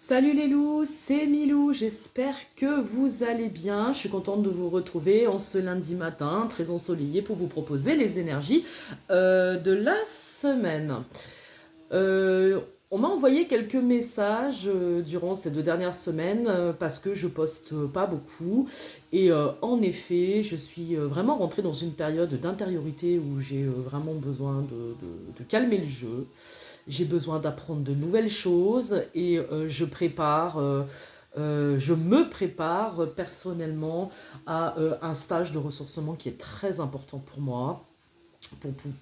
Salut les loups, c'est Milou, j'espère que vous allez bien. Je suis contente de vous retrouver en ce lundi matin, très ensoleillé, pour vous proposer les énergies de la semaine. Euh, on m'a envoyé quelques messages durant ces 2 dernières semaines parce que je poste pas beaucoup. Et en effet, je suis vraiment rentrée dans une période d'intériorité où j'ai vraiment besoin de calmer le jeu. J'ai besoin d'apprendre de nouvelles choses et je me prépare personnellement à un stage de ressourcement qui est très important pour moi,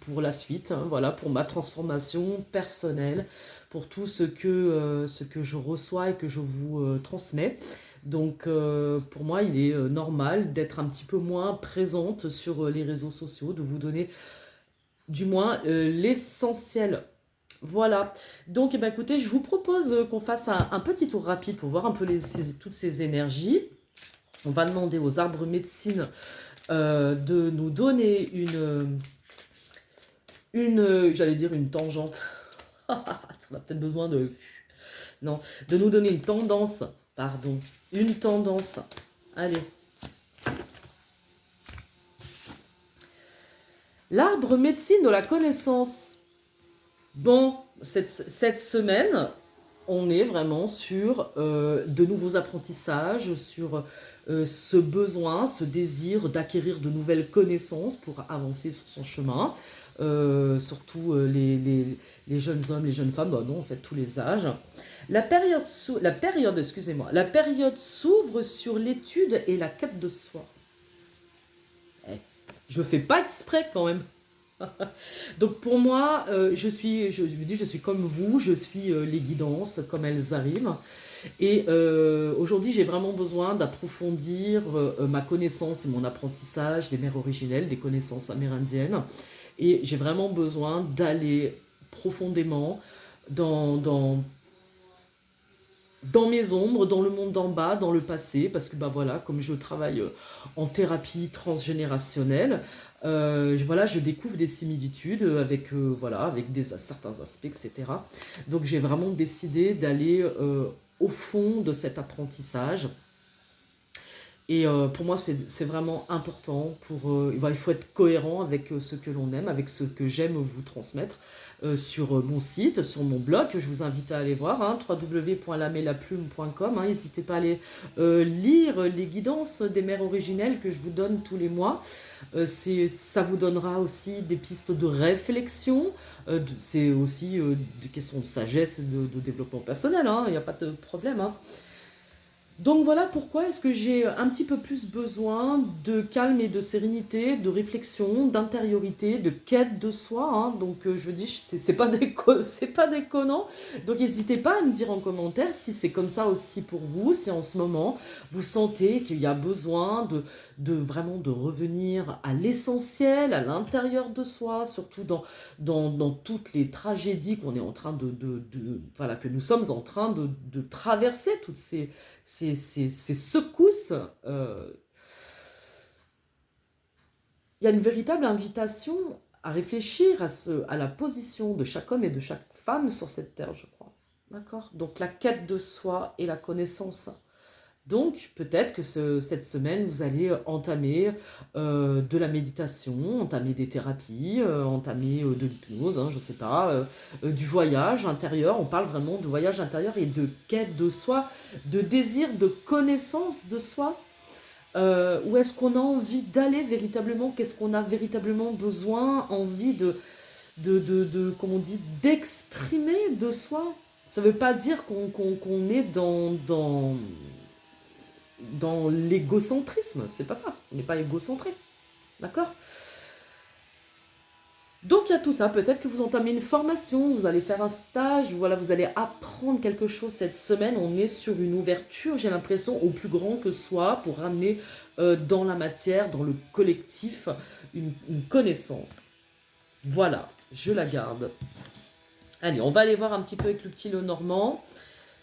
pour la suite, hein, voilà, pour ma transformation personnelle, pour tout ce que je reçois et que je vous transmets. Donc pour moi, il est normal d'être un petit peu moins présente sur les réseaux sociaux, de vous donner du moins l'essentiel. Voilà. Donc, eh ben, écoutez, je vous propose qu'on fasse un petit tour rapide pour voir un peu toutes ces énergies. On va demander aux arbres médecine de nous donner j'allais dire une tangente. On a peut-être besoin de... Non, de nous donner une tendance. Pardon. Une tendance. Allez. L'arbre médecine de la connaissance. Bon, cette semaine, on est vraiment sur de nouveaux apprentissages, sur ce besoin, ce désir d'acquérir de nouvelles connaissances pour avancer sur son chemin. Surtout les jeunes hommes, les jeunes femmes, bah non, en fait, tous les âges. La période s'ouvre sur l'étude et la quête de soi. Eh, je fais pas exprès quand même. Donc pour moi, je suis comme vous, je suis les guidances comme elles arrivent. Et aujourd'hui, j'ai vraiment besoin d'approfondir ma connaissance et mon apprentissage des mers originelles, des connaissances amérindiennes. Et j'ai vraiment besoin d'aller profondément dans, dans, dans mes ombres, dans le monde d'en bas, dans le passé, parce que bah voilà, comme je travaille en thérapie transgénérationnelle, voilà, je découvre des similitudes avec, voilà, avec certains aspects, etc. Donc j'ai vraiment décidé d'aller au fond de cet apprentissage. Et pour moi, c'est vraiment important. Il faut être cohérent avec ce que l'on aime, avec ce que j'aime vous transmettre sur mon site, sur mon blog, que je vous invite à aller voir, hein, www.lamelaplume.com. Hein, n'hésitez pas à aller lire les guidances des mères originelles que je vous donne tous les mois. Ça vous donnera aussi des pistes de réflexion. C'est aussi des questions de sagesse, de développement personnel. Hein, il n'y a pas de problème. Hein. Donc voilà pourquoi est-ce que j'ai un petit peu plus besoin de calme et de sérénité, de réflexion, d'intériorité, de quête de soi. Hein. Donc je dis, c'est pas c'est pas déconnant. Donc n'hésitez pas à me dire en commentaire si c'est comme ça aussi pour vous, si en ce moment vous sentez qu'il y a besoin de vraiment de revenir à l'essentiel, à l'intérieur de soi, surtout dans toutes les tragédies qu'on est en train voilà, que nous sommes en train de traverser, toutes ces secousses. Il y a une véritable invitation à réfléchir à la position de chaque homme et de chaque femme sur cette terre, je crois. D'accord. Donc la quête de soi et la connaissance. Donc, peut-être que cette semaine, vous allez entamer de la méditation, entamer des thérapies, entamer de l'hypnose, hein, je ne sais pas, du voyage intérieur. On parle vraiment de voyage intérieur et de quête de soi, de désir de connaissance de soi. Où est-ce qu'on a envie d'aller véritablement? Qu'est-ce qu'on a véritablement besoin, envie comme on dit, d'exprimer de soi? Ça ne veut pas dire qu'on est dans l'égocentrisme, c'est pas ça, on n'est pas égocentré, d'accord? Donc il y a tout ça, peut-être que vous entamez une formation, vous allez faire un stage, voilà, vous allez apprendre quelque chose cette semaine, on est sur une ouverture, j'ai l'impression, au plus grand que soi, pour ramener dans la matière, dans le collectif, une connaissance. Voilà, je la garde. Allez, on va aller voir un petit peu avec le petit Lenormand.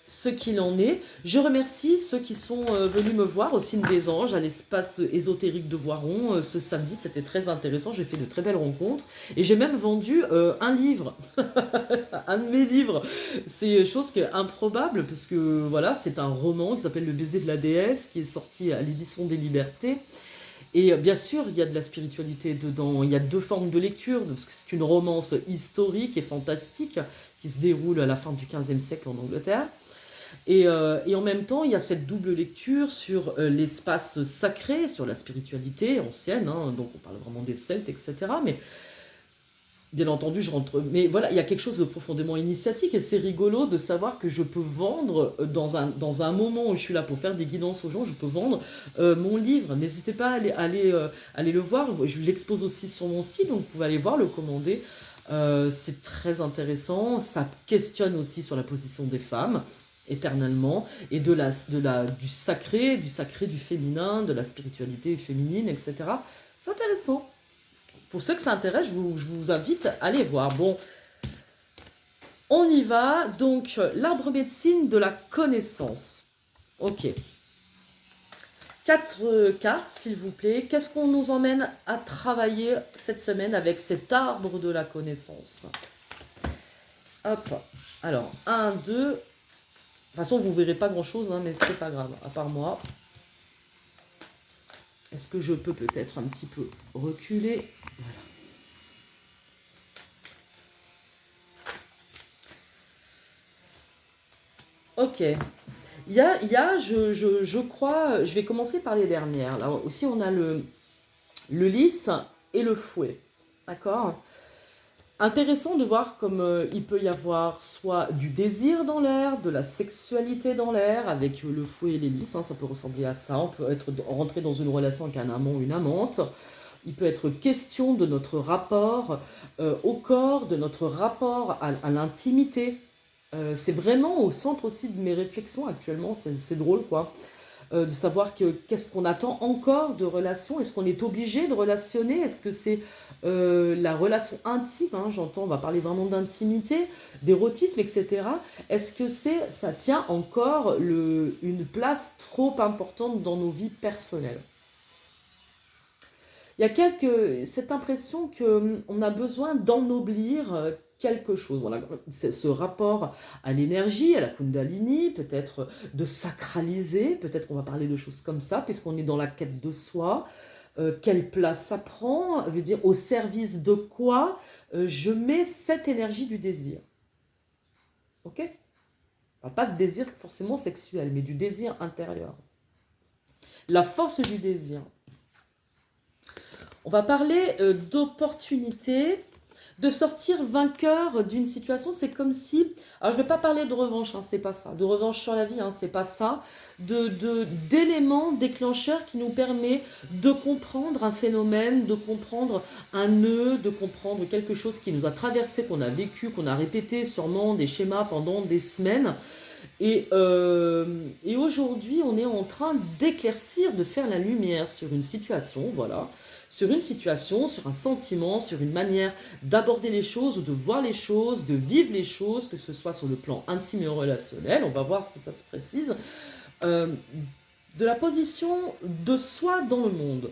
ce qu'il en est. Je remercie ceux qui sont venus me voir au Signe des Anges, à l'espace ésotérique de Voiron, ce samedi. C'était très intéressant, j'ai fait de très belles rencontres. Et j'ai même vendu un livre, un de mes livres. C'est chose qui est improbable, parce que voilà, c'est un roman qui s'appelle Le baiser de la déesse, qui est sorti à l'édition des Libertés. Et bien sûr, il y a de la spiritualité dedans. Il y a deux formes de lecture, parce que c'est une romance historique et fantastique qui se déroule à la fin du XVe siècle en Angleterre. Et en même temps, il y a cette double lecture sur l'espace sacré, sur la spiritualité ancienne, hein, donc on parle vraiment des Celtes, etc. Mais bien entendu, je rentre. Mais voilà, il y a quelque chose de profondément initiatique et c'est rigolo de savoir que je peux vendre dans un moment où je suis là pour faire des guidances aux gens, je peux vendre mon livre. N'hésitez pas à aller le voir. Je l'expose aussi sur mon site, donc vous pouvez aller voir, le commander. C'est très intéressant. Ça questionne aussi sur la position des femmes éternellement et du sacré, du féminin, de la spiritualité féminine, etc. C'est intéressant. Pour ceux que ça intéresse, je vous invite à aller voir. Bon, on y va. Donc, l'arbre médecine de la connaissance. Ok. 4 cartes, s'il vous plaît. Qu'est-ce qu'on nous emmène à travailler cette semaine avec cet arbre de la connaissance? Hop. Alors, 1, 2. De toute façon, vous ne verrez pas grand-chose, hein, mais c'est pas grave, à part moi. Est-ce que je peux peut-être un petit peu reculer? Voilà. Ok. Je crois, je vais commencer par les dernières. Là aussi, on a le lys et le fouet. D'accord? Intéressant de voir comme il peut y avoir soit du désir dans l'air, de la sexualité dans l'air, avec le fouet et les lys, hein, ça peut ressembler à ça. On peut rentrer dans une relation avec un amant ou une amante. Il peut être question de notre rapport au corps, de notre rapport à l'intimité. C'est vraiment au centre aussi de mes réflexions actuellement, c'est drôle quoi, de savoir qu'est-ce qu'on attend encore de relations, est-ce qu'on est obligé de relationner, est-ce que c'est la relation intime, hein, j'entends, on va parler vraiment d'intimité, d'érotisme, etc. Est-ce que ça tient encore une place trop importante dans nos vies personnelles? Il y a cette impression qu'on a besoin d'ennoblir quelque chose. Voilà, c'est ce rapport à l'énergie, à la Kundalini, peut-être de sacraliser, peut-être qu'on va parler de choses comme ça, puisqu'on est dans la quête de soi. Quelle place ça prend? Veut dire au service de quoi je mets cette énergie du désir. Ok? Pas de désir forcément sexuel, mais du désir intérieur. La force du désir. On va parler d'opportunité, de sortir vainqueur d'une situation. C'est comme si, alors je ne vais pas parler de revanche, hein, c'est pas ça, de revanche sur la vie, hein, c'est pas ça, d'éléments déclencheurs qui nous permet de comprendre un phénomène, de comprendre un nœud, de comprendre quelque chose qui nous a traversé, qu'on a vécu, qu'on a répété sûrement des schémas pendant des semaines. Et aujourd'hui, on est en train d'éclaircir, de faire la lumière sur une situation, voilà, sur une situation, sur un sentiment, sur une manière d'aborder les choses, ou de voir les choses, de vivre les choses, que ce soit sur le plan intime et relationnel, on va voir si ça se précise, euh, de la position de soi dans le monde.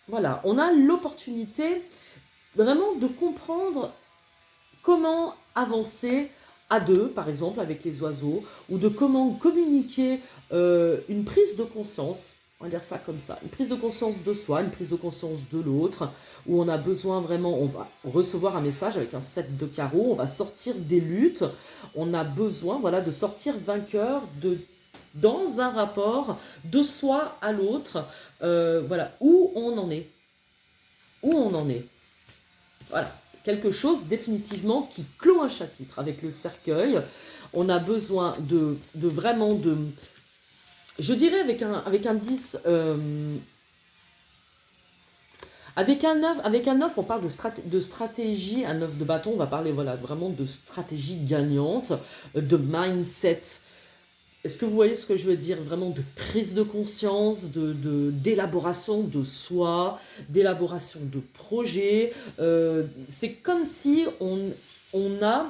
Voilà, on a l'opportunité vraiment de comprendre comment avancer à deux, par exemple avec les oiseaux, ou de comment communiquer une prise de conscience, on va dire ça comme ça, une prise de conscience de soi, une prise de conscience de l'autre, où on a besoin vraiment, on va recevoir un message avec un 7 de carreau, on va sortir des luttes, on a besoin voilà, de sortir vainqueur dans un rapport de soi à l'autre, voilà, où on en est. Où on en est. Voilà, quelque chose définitivement qui clôt un chapitre avec le cercueil. On a besoin de vraiment de... Je dirais avec un 10... avec un 9, on parle de stratégie, un 9 de bâton, on va parler voilà, vraiment de stratégie gagnante, de mindset. Est-ce que vous voyez ce que je veux dire? Vraiment de prise de conscience, d'élaboration de soi, d'élaboration de projet. C'est comme si on a...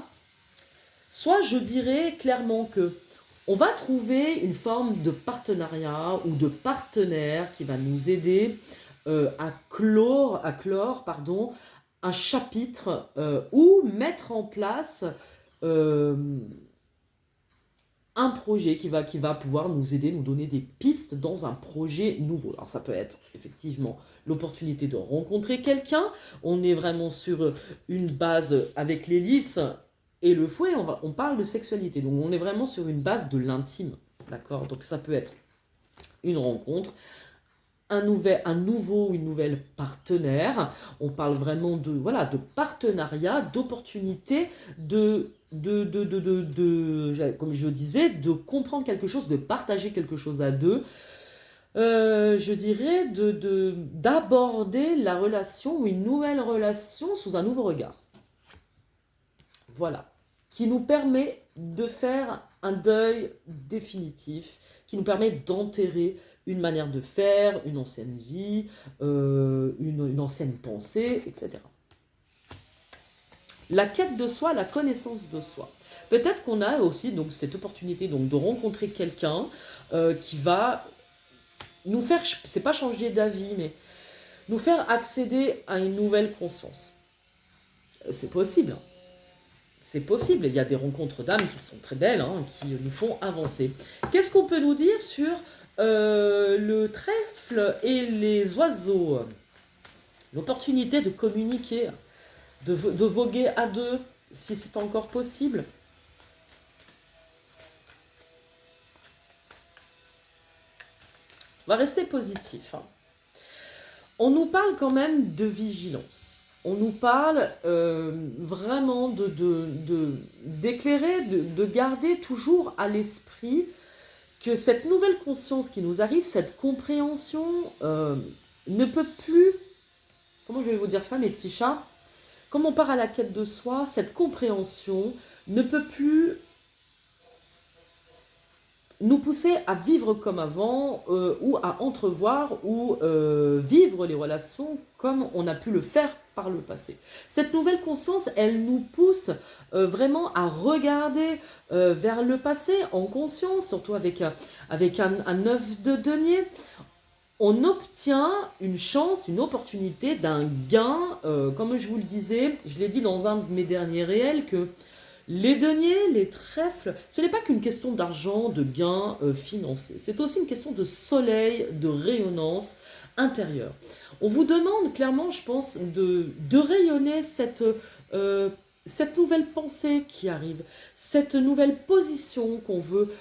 Soit je dirais clairement que On va trouver une forme de partenariat ou de partenaire qui va nous aider à clore un chapitre ou mettre en place euh, un projet qui va pouvoir nous aider, nous donner des pistes dans un projet nouveau. Alors ça peut être effectivement l'opportunité de rencontrer quelqu'un. On est vraiment sur une base avec l'hélice et le fouet, on parle de sexualité. Donc on est vraiment sur une base de l'intime. D'accord? Donc ça peut être une rencontre, un nouveau, une nouvelle partenaire. On parle vraiment de, voilà, de partenariat, d'opportunité, comme je disais, de comprendre quelque chose, de partager quelque chose à deux. Je dirais d'aborder la relation ou une nouvelle relation sous un nouveau regard. Voilà. Qui nous permet de faire un deuil définitif, qui nous permet d'enterrer une manière de faire, une ancienne vie, une ancienne pensée, etc. La quête de soi, la connaissance de soi. Peut-être qu'on a aussi donc, cette opportunité donc, de rencontrer quelqu'un qui va nous faire, c'est pas changer d'avis, mais nous faire accéder à une nouvelle conscience. C'est possible. C'est possible, il y a des rencontres d'âmes qui sont très belles, hein, qui nous font avancer. Qu'est-ce qu'on peut nous dire sur le trèfle et les oiseaux? L'opportunité de communiquer, de voguer à deux, si c'est encore possible. On va rester positif. Hein. On nous parle quand même de vigilance. On nous parle vraiment d'éclairer, de garder toujours à l'esprit que cette nouvelle conscience qui nous arrive, cette compréhension ne peut plus, comment je vais vous dire ça mes petits chats, comme on part à la quête de soi, cette compréhension ne peut plus nous pousser à vivre comme avant ou à entrevoir ou vivre les relations comme on a pu le faire par le passé. Cette nouvelle conscience, elle nous pousse vraiment à regarder vers le passé en conscience, surtout avec un œuf de denier. On obtient une chance, une opportunité d'un gain, comme je vous le disais, je l'ai dit dans un de mes derniers réels, que les deniers, les trèfles, ce n'est pas qu'une question d'argent, de gains financiers. C'est aussi une question de soleil, de rayonnance intérieure. On vous demande clairement, je pense, de rayonner cette nouvelle pensée qui arrive, cette nouvelle position qu'on veut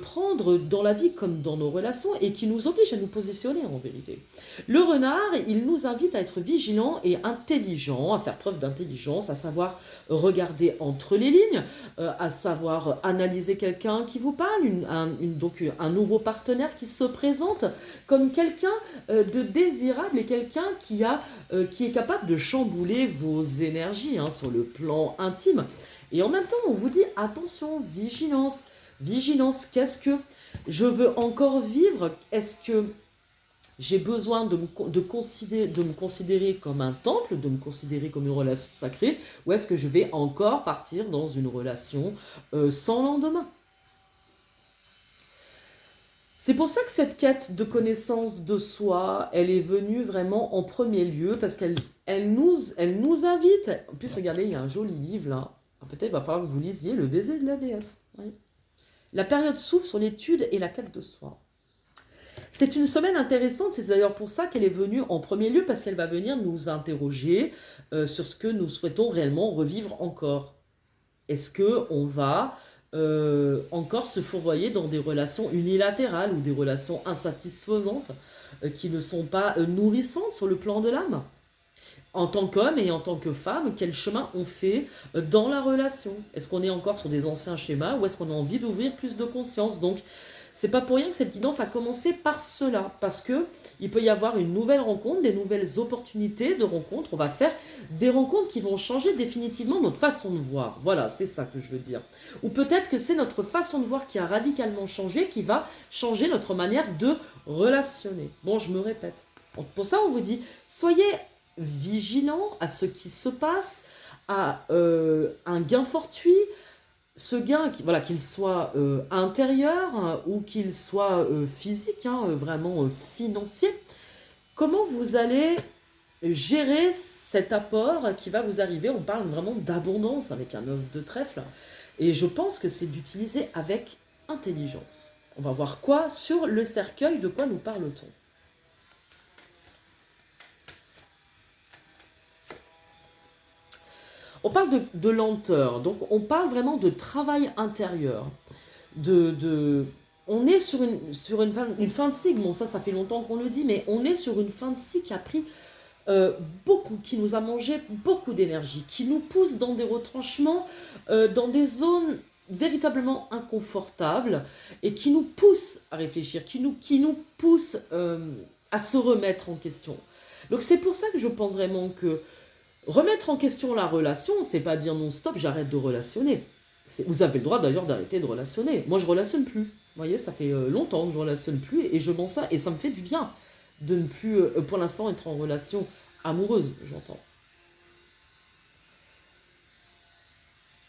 prendre dans la vie comme dans nos relations et qui nous oblige à nous positionner en vérité. Le renard, il nous invite à être vigilants et intelligents, à faire preuve d'intelligence, à savoir regarder entre les lignes, à savoir analyser quelqu'un qui vous parle, donc un nouveau partenaire qui se présente comme quelqu'un de désirable et quelqu'un qui est capable de chambouler vos énergies hein, sur le plan intime. Et en même temps, on vous dit attention, vigilance. Vigilance, qu'est-ce que je veux encore vivre? Est-ce que j'ai besoin de me considérer comme un temple, de me considérer comme une relation sacrée, ou est-ce que je vais encore partir dans une relation sans lendemain? C'est pour ça que cette quête de connaissance de soi, elle est venue vraiment en premier lieu, parce qu'elle nous invite. En plus, regardez, il y a un joli livre là. Peut-être va falloir que vous lisiez Le baiser de la déesse. Oui. La période s'ouvre sur l'étude et la quête de soi. C'est une semaine intéressante, c'est d'ailleurs pour ça qu'elle est venue en premier lieu, parce qu'elle va venir nous interroger sur ce que nous souhaitons réellement revivre encore. Est-ce qu'on va encore se fourvoyer dans des relations unilatérales ou des relations insatisfaisantes qui ne sont pas nourrissantes sur le plan de l'âme? En tant qu'homme et en tant que femme, quel chemin on fait dans la relation? Est-ce qu'on est encore sur des anciens schémas ou est-ce qu'on a envie d'ouvrir plus de conscience? Donc, c'est pas pour rien que cette guidance a commencé par cela, parce que il peut y avoir une nouvelle rencontre, des nouvelles opportunités de rencontre. On va faire des rencontres qui vont changer définitivement notre façon de voir. Voilà, c'est ça que je veux dire. Ou peut-être que c'est notre façon de voir qui a radicalement changé, qui va changer notre manière de relationner. Bon, je me répète. Pour ça, on vous dit, soyez vigilants à ce qui se passe, à un gain fortuit, ce gain, voilà, qu'il soit intérieur ou qu'il soit physique, hein, vraiment financier, comment vous allez gérer cet apport qui va vous arriver? On parle vraiment d'abondance avec un œuf de trèfle. Et je pense que c'est d'utiliser avec intelligence. On va voir quoi sur le cercueil, de quoi nous parle-t-on? On parle de lenteur, donc on parle vraiment de travail intérieur. De on est sur une fin de cycle, bon ça fait longtemps qu'on le dit, mais on est sur une fin de cycle qui a pris beaucoup, qui nous a mangé beaucoup d'énergie, qui nous pousse dans des retranchements, dans des zones véritablement inconfortables et qui nous pousse à réfléchir, qui nous pousse à se remettre en question. Donc c'est pour ça que je pense vraiment que remettre en question la relation, c'est pas dire non stop, j'arrête de relationner. Vous avez le droit d'ailleurs d'arrêter de relationner. Moi je relationne plus. Vous voyez, ça fait longtemps que je relationne plus et je m'en sors et ça me fait du bien de ne plus, pour l'instant, être en relation amoureuse, j'entends.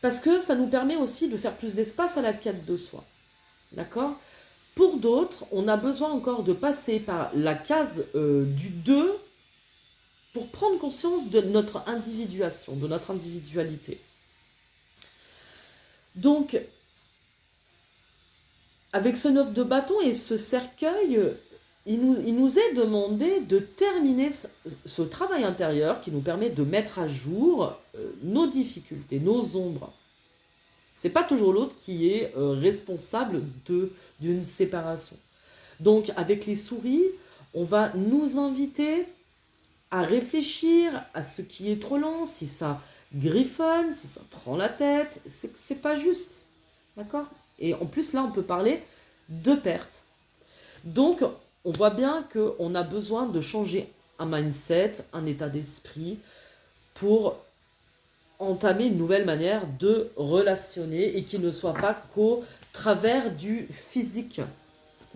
Parce que ça nous permet aussi de faire plus d'espace à la quête de soi. D'accord? Pour d'autres, on a besoin encore de passer par la case du 2 pour prendre conscience de notre individuation, de notre individualité. Donc, avec ce 9 de bâton et ce cercueil, il nous est demandé de terminer ce travail intérieur qui nous permet de mettre à jour nos difficultés, nos ombres. C'est pas toujours l'autre qui est responsable d'une séparation. Donc avec les souris, on va nous inviter à réfléchir à ce qui est trop lent, si ça griffonne, si ça prend la tête, c'est pas juste. D'accord? Et en plus là on peut parler de perte. Donc on voit bien qu'on a besoin de changer un mindset, un état d'esprit pour entamer une nouvelle manière de relationner et qui ne soit pas qu'au travers du physique.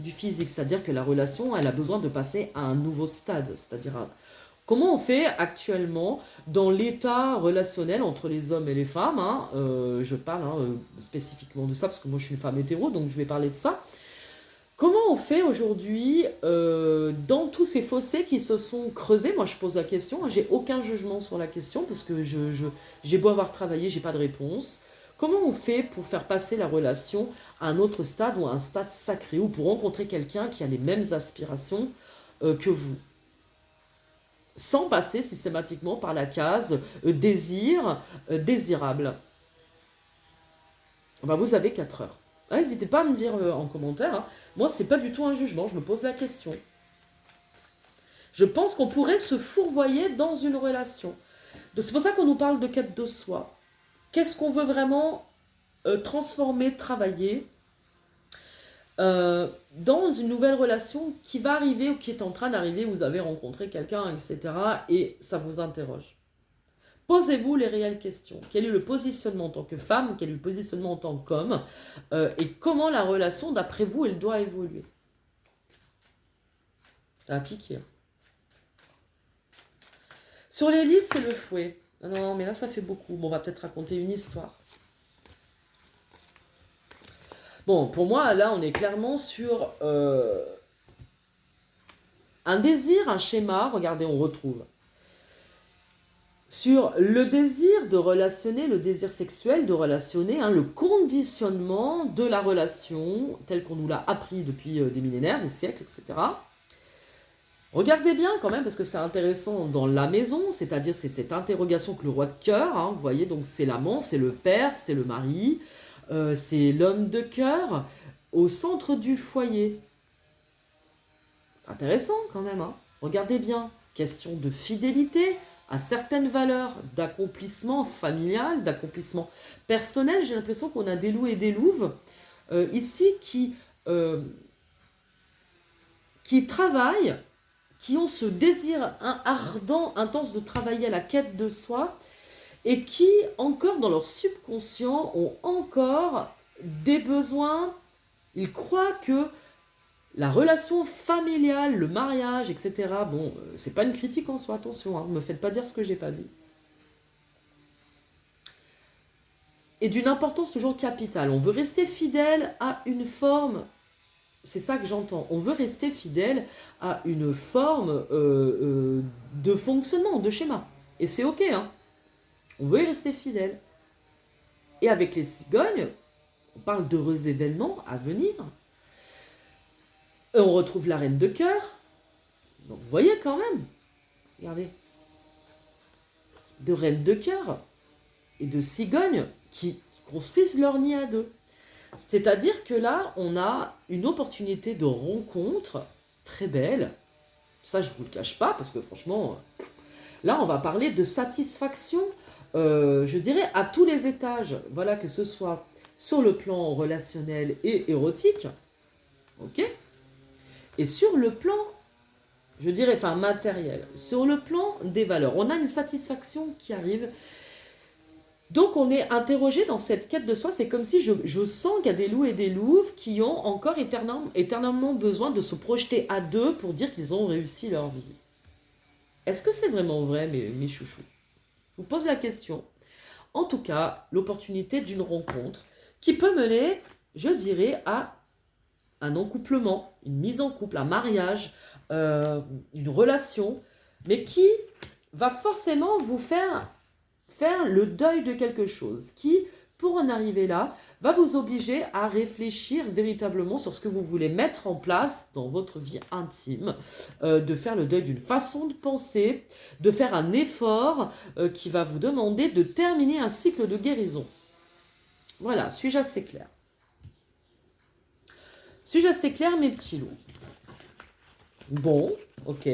C'est-à-dire que la relation, elle a besoin de passer à un nouveau stade. C'est-à-dire, comment on fait actuellement dans l'état relationnel entre les hommes et les femmes, hein, je parle spécifiquement de ça parce que moi je suis une femme hétéro, donc je vais parler de ça. Comment on fait aujourd'hui dans tous ces fossés qui se sont creusés? Moi, je pose la question, hein, j'ai aucun jugement sur la question parce que j'ai beau avoir travaillé, j'ai pas de réponse. Comment on fait pour faire passer la relation à un autre stade ou à un stade sacré ou pour rencontrer quelqu'un qui a les mêmes aspirations que vous? Sans passer systématiquement par la case désir, désirable. Ben, vous avez 4 heures. N'hésitez pas à me dire en commentaire. Hein. Moi, c'est pas du tout un jugement, je me pose la question. Je pense qu'on pourrait se fourvoyer dans une relation. Donc, c'est pour ça qu'on nous parle de quête de soi. Qu'est-ce qu'on veut vraiment transformer, travailler dans une nouvelle relation qui va arriver ou qui est en train d'arriver, vous avez rencontré quelqu'un, etc. Et ça vous interroge. Posez-vous les réelles questions. Quel est le positionnement en tant que femme? Quel est le positionnement en tant qu'homme? Et comment la relation, d'après vous, elle doit évoluer? Ça a piqué. Sur les lits, c'est le fouet. Non, mais là, ça fait beaucoup. Bon, on va peut-être raconter une histoire. Bon, pour moi, là, on est clairement sur un désir, un schéma. Regardez, on retrouve. Sur le désir de relationner, le désir sexuel de relationner, hein, le conditionnement de la relation, tel qu'on nous l'a appris depuis des millénaires, des siècles, etc. Regardez bien quand même, parce que c'est intéressant dans la maison, c'est-à-dire c'est cette interrogation que le roi de cœur, hein, vous voyez, donc c'est l'amant, c'est le père, c'est le mari, c'est l'homme de cœur, au centre du foyer. Intéressant quand même, hein. Regardez bien, question de fidélité à certaines valeurs, d'accomplissement familial, d'accomplissement personnel. J'ai l'impression qu'on a des loups et des louves ici qui travaillent, qui ont ce désir ardent, intense de travailler à la quête de soi et qui, encore dans leur subconscient, ont encore des besoins. Ils croient que la relation familiale, le mariage, etc. Bon, c'est pas une critique en soi, attention, hein, ne me faites pas dire ce que j'ai pas dit. est d'une importance toujours capitale. On veut rester fidèle à une forme, c'est ça que j'entends, on veut rester fidèle à une forme de fonctionnement, de schéma. Et c'est ok, hein. On veut y rester fidèle. Et avec les cigognes, on parle d'heureux événements à venir. Et on retrouve la reine de cœur. Donc vous voyez quand même, regardez, de reine de cœur et de cigognes qui construisent leur nid à deux. C'est-à-dire que là, on a une opportunité de rencontre très belle. Ça, je ne vous le cache pas, parce que franchement, là, on va parler de satisfaction, je dirais, à tous les étages. Voilà, que ce soit sur le plan relationnel et érotique, ok? Et sur le plan, je dirais, enfin matériel, sur le plan des valeurs. On a une satisfaction qui arrive. Donc on est interrogé dans cette quête de soi, c'est comme si je sens qu'il y a des loups et des louves qui ont encore éternellement besoin de se projeter à deux pour dire qu'ils ont réussi leur vie. Est-ce que c'est vraiment vrai, mes chouchous? Je vous pose la question. En tout cas, l'opportunité d'une rencontre qui peut mener, je dirais, à un encouplement, une mise en couple, un mariage, une relation, mais qui va forcément vous faire le deuil de quelque chose, qui, pour en arriver là, va vous obliger à réfléchir véritablement sur ce que vous voulez mettre en place dans votre vie intime, de faire le deuil d'une façon de penser, de faire un effort qui va vous demander de terminer un cycle de guérison. Voilà, suis-je assez clair? Suis-je assez clair, mes petits loups? Bon, ok.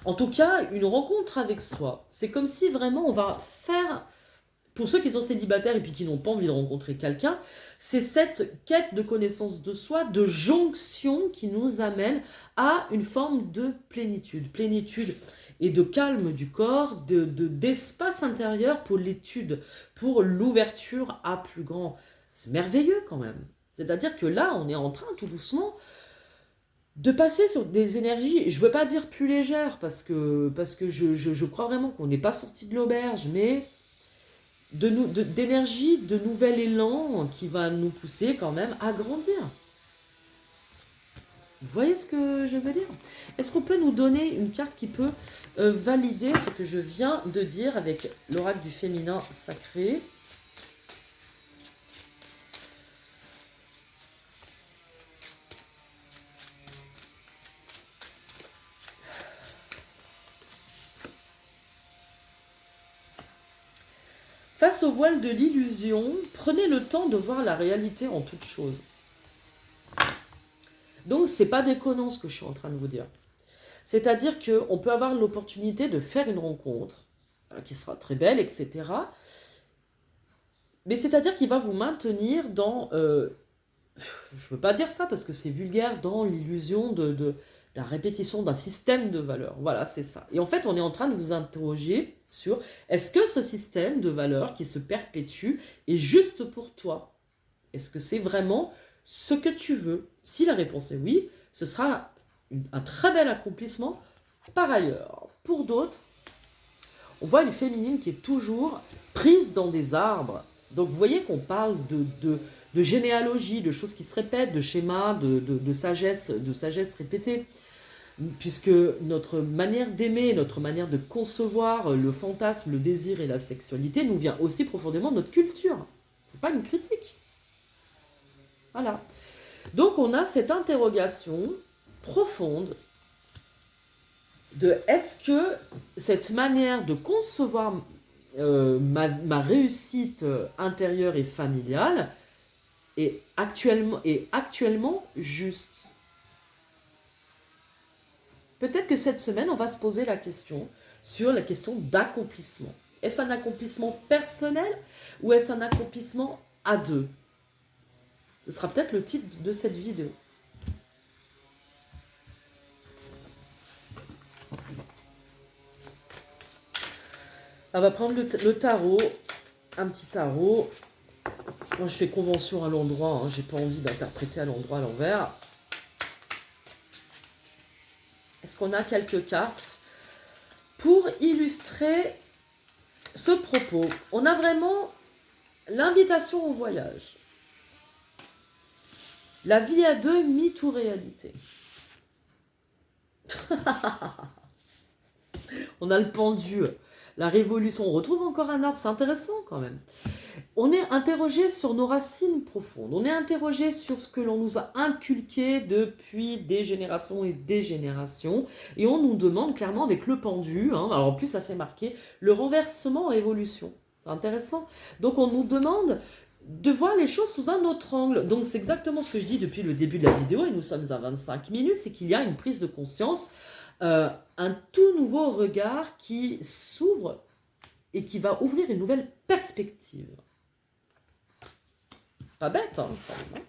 En tout cas, une rencontre avec soi, c'est comme si vraiment on va faire, pour ceux qui sont célibataires et puis qui n'ont pas envie de rencontrer quelqu'un, c'est cette quête de connaissance de soi, de jonction qui nous amène à une forme de plénitude. Plénitude et de calme du corps, d'espace intérieur pour l'étude, pour l'ouverture à plus grand. C'est merveilleux quand même. C'est-à-dire que là, on est en train tout doucement de passer sur des énergies, je ne veux pas dire plus légères, parce que je crois vraiment qu'on n'est pas sorti de l'auberge, mais d'énergie, de nouvel élan qui va nous pousser quand même à grandir. Vous voyez ce que je veux dire? Est-ce qu'on peut nous donner une carte qui peut valider ce que je viens de dire avec l'oracle du féminin sacré? Face au voile de l'illusion, prenez le temps de voir la réalité en toute chose. Donc, c'est pas déconnant ce que je suis en train de vous dire. C'est-à-dire qu'on peut avoir l'opportunité de faire une rencontre, qui sera très belle, etc. Mais c'est-à-dire qu'il va vous maintenir dans... je veux pas dire ça parce que c'est vulgaire, dans l'illusion de la répétition d'un système de valeurs. Voilà, c'est ça. Et en fait, on est en train de vous interroger sur est-ce que ce système de valeurs qui se perpétue est juste pour toi? Est-ce que c'est vraiment ce que tu veux? Si la réponse est oui, ce sera un très bel accomplissement. Par ailleurs, pour d'autres, on voit une féminine qui est toujours prise dans des arbres. Donc vous voyez qu'on parle de généalogie, de choses qui se répètent, de schémas, de sagesse répétée. Puisque notre manière d'aimer, notre manière de concevoir le fantasme, le désir et la sexualité nous vient aussi profondément de notre culture. C'est pas une critique. Voilà. Donc on a cette interrogation profonde de est-ce que cette manière de concevoir ma réussite intérieure et familiale est actuellement juste? Peut-être que cette semaine, on va se poser la question sur la question d'accomplissement. Est-ce un accomplissement personnel ou est-ce un accomplissement à deux? Ce sera peut-être le titre de cette vidéo. On va prendre le tarot, un petit tarot. Moi, je fais convention à l'endroit, hein, j'ai pas envie d'interpréter à l'endroit à l'envers. Est-ce qu'on a quelques cartes pour illustrer ce propos? On a vraiment L'invitation au voyage. La vie à deux, mythe ou réalité. On a le pendu, la révolution. On retrouve encore un arbre, c'est intéressant quand même. On est interrogé sur nos racines profondes. On est interrogé sur ce que l'on nous a inculqué depuis des générations et des générations. Et on nous demande clairement avec le pendu, hein, alors en plus ça s'est marqué, le renversement révolution. C'est intéressant. Donc on nous demande de voir les choses sous un autre angle. Donc c'est exactement ce que je dis depuis le début de la vidéo, et nous sommes à 25 minutes, c'est qu'il y a une prise de conscience, un tout nouveau regard qui s'ouvre et qui va ouvrir une nouvelle perspective. Pas bête, hein, quand même, hein.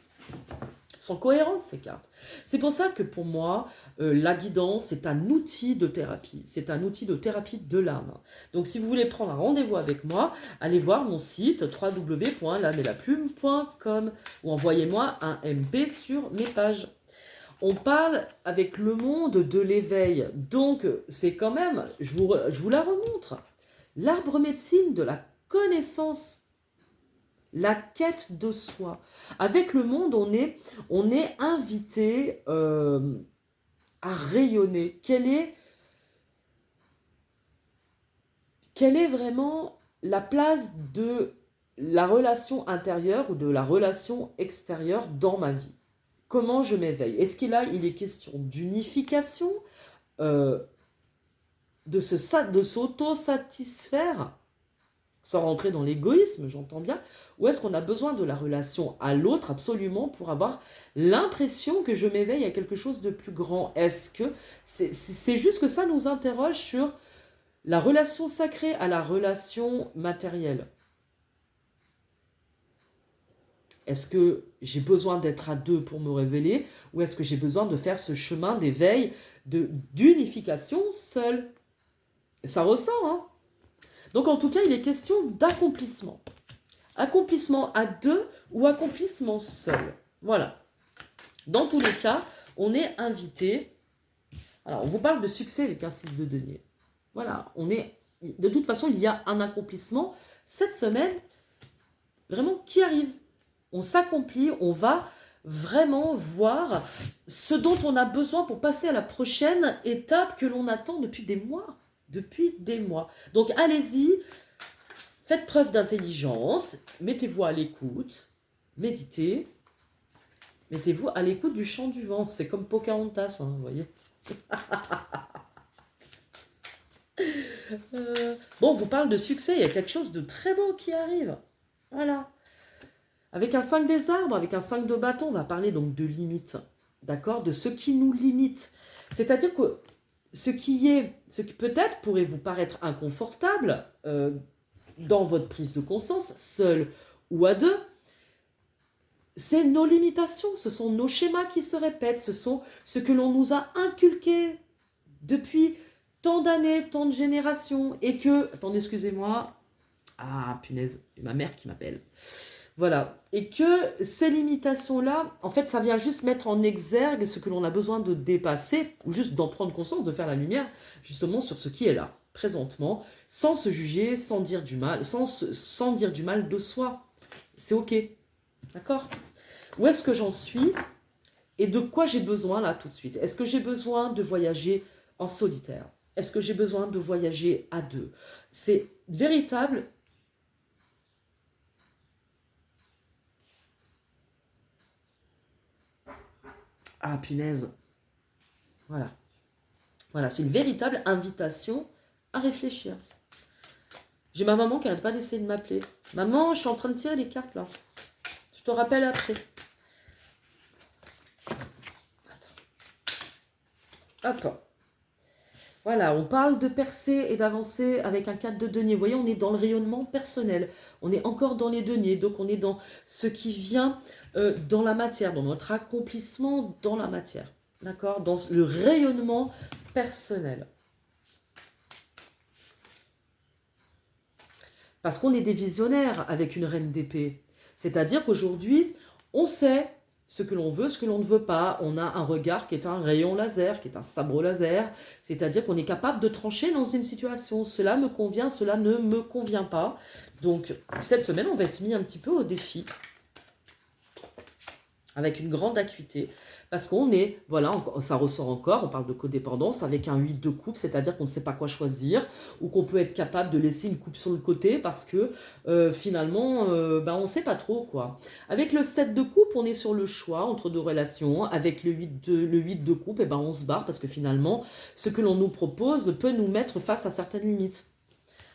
Sont cohérentes ces cartes. C'est pour ça que pour moi, la guidance, c'est un outil de thérapie. C'est un outil de thérapie de l'âme. Donc si vous voulez prendre un rendez-vous avec moi, allez voir mon site www.lameetlaplume.com ou envoyez-moi un MP sur mes pages. On parle avec le monde de l'éveil. Donc c'est quand même, je vous la remontre, l'arbre médecine de la connaissance. La quête de soi. Avec le monde, on est invité à rayonner. Quelle est vraiment la place de la relation intérieure ou de la relation extérieure dans ma vie? Comment je m'éveille? Est-ce qu'il est question d'unification, de s'auto-satisfaire sans rentrer dans l'égoïsme, j'entends bien, ou est-ce qu'on a besoin de la relation à l'autre absolument pour avoir l'impression que je m'éveille à quelque chose de plus grand? Est-ce que c'est juste que ça nous interroge sur la relation sacrée à la relation matérielle? Est-ce que j'ai besoin d'être à deux pour me révéler, ou est-ce que j'ai besoin de faire ce chemin d'éveil, d'unification seul? Ça ressent, hein? Donc en tout cas, il est question d'accomplissement. Accomplissement à deux ou accomplissement seul. Voilà. Dans tous les cas, on est invité. Alors, on vous parle de succès avec un 6 de denier. Voilà. De toute façon, il y a un accomplissement cette semaine, vraiment, qui arrive. On s'accomplit, on va vraiment voir ce dont on a besoin pour passer à la prochaine étape que l'on attend depuis des mois. Depuis des mois. Donc, allez-y. Faites preuve d'intelligence, mettez-vous à l'écoute, méditez, mettez-vous à l'écoute du chant du vent. C'est comme Pocahontas, hein, vous voyez. Bon, on vous parle de succès, il y a quelque chose de très beau qui arrive. Voilà. Avec un 5 des arbres, avec un 5 de bâton, on va parler donc de limites, d'accord? De ce qui nous limite. C'est-à-dire que ce qui peut-être pourrait vous paraître inconfortable, dans votre prise de conscience, seul ou à deux, c'est nos limitations, ce sont nos schémas qui se répètent, ce sont ce que l'on nous a inculqué depuis tant d'années, tant de générations, et que, attendez, excusez-moi, ah punaise, ma mère qui m'appelle, voilà, et que ces limitations-là, en fait, ça vient juste mettre en exergue ce que l'on a besoin de dépasser, ou juste d'en prendre conscience, de faire la lumière, justement, sur ce qui est là, présentement, sans se juger, sans dire du mal, sans dire du mal de soi. C'est ok, d'accord? Où est-ce que j'en suis et de quoi j'ai besoin là tout de suite? Est-ce que j'ai besoin de voyager en solitaire? Est-ce que j'ai besoin de voyager à deux? C'est véritable. Ah punaise. Voilà. Voilà, c'est une véritable invitation à réfléchir. J'ai ma maman qui n'arrête pas d'essayer de m'appeler. Maman, je suis en train de tirer les cartes là. Je te rappelle après. Attends. Hop. Voilà, on parle de percer et d'avancer avec un 4 de denier. Vous voyez, on est dans le rayonnement personnel. On est encore dans les deniers. Donc, on est dans ce qui vient dans la matière, dans notre accomplissement dans la matière. D'accord? Dans le rayonnement personnel. Parce qu'on est des visionnaires avec une reine d'épée. C'est-à-dire qu'aujourd'hui, on sait ce que l'on veut, ce que l'on ne veut pas. On a un regard qui est un rayon laser, qui est un sabre laser, c'est-à-dire qu'on est capable de trancher dans une situation. Cela me convient, cela ne me convient pas. Donc, cette semaine, on va être mis un petit peu au défi, avec une grande acuité, parce qu'on est, voilà, ça ressort encore, on parle de codépendance avec un 8 de coupe, c'est-à-dire qu'on ne sait pas quoi choisir, ou qu'on peut être capable de laisser une coupe sur le côté, parce que finalement, on ne sait pas trop, quoi. Avec le 7 de coupe, on est sur le choix entre deux relations, avec le 8 de coupe, on se barre, parce que finalement, ce que l'on nous propose peut nous mettre face à certaines limites.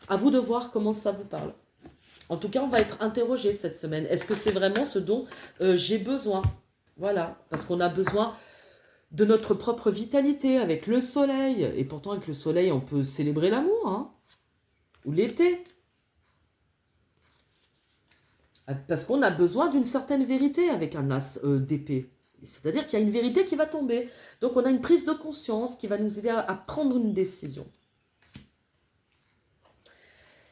À vous de voir comment ça vous parle. En tout cas, on va être interrogé cette semaine. Est-ce que c'est vraiment ce dont j'ai besoin? Voilà, parce qu'on a besoin de notre propre vitalité avec le soleil. Et pourtant, avec le soleil, on peut célébrer l'amour, hein, ou l'été. Parce qu'on a besoin d'une certaine vérité avec un as d'épée. C'est-à-dire qu'il y a une vérité qui va tomber. Donc, on a une prise de conscience qui va nous aider à prendre une décision.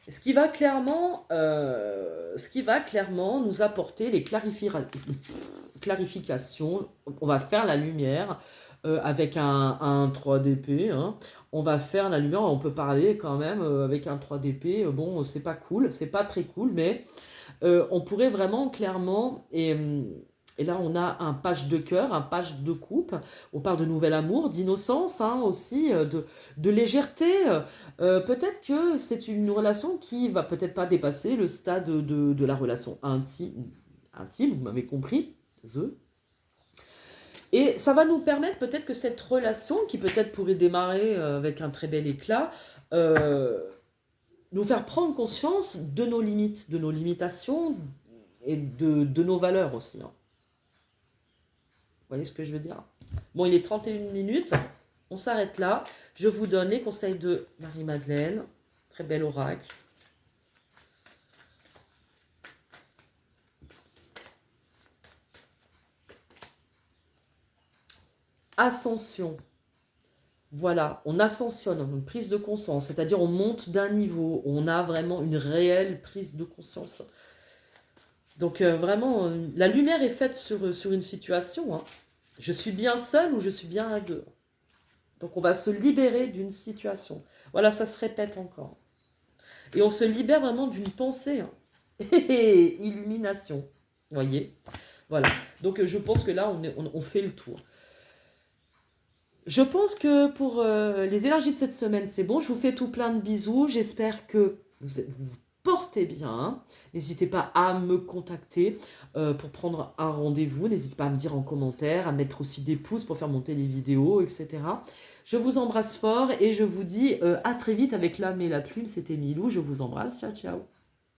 Ce qui va clairement nous apporter les clarifications. On va faire la lumière avec un 3 d'épée. Hein. On va faire la lumière, on peut parler quand même avec un 3 d'épée. Bon, c'est pas cool, c'est pas très cool, mais on pourrait vraiment clairement... Et là, on a un page de cœur, un page de coupe. On parle de nouvel amour, d'innocence hein, aussi, de légèreté. Peut-être que c'est une relation qui va peut-être pas dépasser le stade de la relation intime, vous m'avez compris, Et ça va nous permettre peut-être que cette relation, qui peut-être pourrait démarrer avec un très bel éclat, nous faire prendre conscience de nos limites, de nos limitations et de nos valeurs aussi. Hein. Vous voyez ce que je veux dire? Bon, il est 31 minutes. On s'arrête là. Je vous donne les conseils de Marie-Madeleine. Très bel oracle. Ascension. Voilà, on ascensionne, on a une prise de conscience. C'est-à-dire on monte d'un niveau. On a vraiment une réelle prise de conscience. Donc vraiment, la lumière est faite sur une situation. Hein. Je suis bien seule ou je suis bien à deux. Donc on va se libérer d'une situation. Voilà, ça se répète encore. Et on se libère vraiment d'une pensée. Hein. Illumination. Vous voyez? Voilà. Donc je pense que là, on fait le tour. Je pense que pour les énergies de cette semaine, c'est bon. Je vous fais tout plein de bisous. J'espère que vous portez bien. N'hésitez pas à me contacter pour prendre un rendez-vous. N'hésitez pas à me dire en commentaire, à mettre aussi des pouces pour faire monter les vidéos, etc. Je vous embrasse fort et je vous dis à très vite avec l'âme et la plume. C'était Milou. Je vous embrasse. Ciao, ciao.